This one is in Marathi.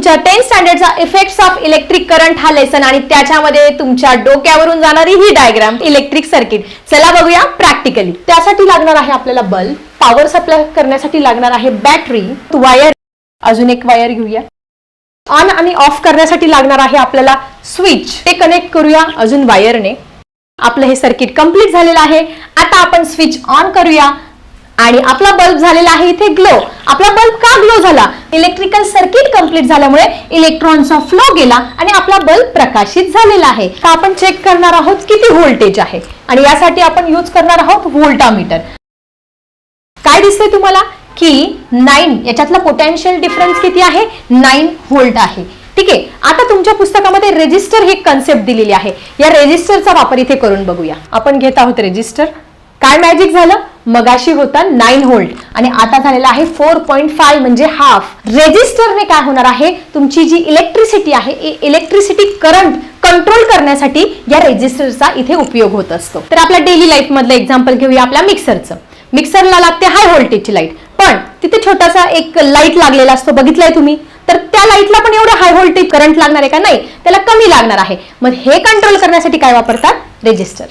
तुमच्या 10th स्टँडर्डचा इफेक्ट्स ऑफ इलेक्ट्रिक करंट हा लेसन आणि त्याच्यामध्ये तुमच्या डोक्यावरून जाणारी ही डायग्राम इलेक्ट्रिक सर्किट. चला बघूया प्रॅक्टिकली. त्यासाठी लागणार आहे आपल्याला बल्ब, पॉवर सप्लाय करण्यासाठी लागणार आहे बॅटरी, वायर, अजून एक वायर घेऊया. ऑन आणि ऑफ करण्यासाठी लागणार आहे आपल्याला स्विच, ते कनेक्ट करूया अजून वायरने. आपलं हे सर्किट कंप्लीट झालेलं आहे. आता आपण स्विच ऑन करूया आणि आपला बल्ब झालेला आहे इथे ग्लो. आपला बल्ब का ग्लो झाला? इलेक्ट्रिकल सर्किट कंप्लीट झाल्यामुळे इलेक्ट्रॉनचा फ्लो गेला आणि आपला बल्ब प्रकाशित झालेला आहे. तर आपण चेक करणार आहोत किती व्होल्टेज आहे आणि यासाठी आपण यूज करणार आहोत व्होल्टामीटर. काय दिसतंय तुम्हाला की 9, याच्यातला पोटेन्शियल डिफरन्स किती आहे? 9 व्होल्ट आहे. ठीक आहे. आता तुमच्या पुस्तकामध्ये रेजिस्टर ही कन्सेप्ट दिलेली आहे. या रेजिस्टरचा वापर इथे करून बघूया. आपण घेत आहोत रेजिस्टर. काय मॅजिक झालं? मगाशी होता 9 व्होल्ट आणि आता झालेला आहे 4.5 म्हणजे हाफ. रेजिस्टरने काय होणार आहे? तुमची जी इलेक्ट्रिसिटी आहे, इलेक्ट्रिसिटी करंट कंट्रोल करण्यासाठी या रेजिस्टरचा इथे उपयोग होत असतो. तर आपल्या डेली लाईफ मधलं एक्झाम्पल घेऊया आपल्या मिक्सरचं. मिक्सरला लागते हाय व्होल्टेजची लाईट, पण तिथे छोटासा एक लाईट लागलेला असतो, बघितलाय तुम्ही? तर त्या लाईटला पण एवढं हाय व्होल्टेज करंट लागणार आहे का? नाही, त्याला कमी लागणार आहे. मग हे कंट्रोल करण्यासाठी काय वापरतात? रेजिस्टर.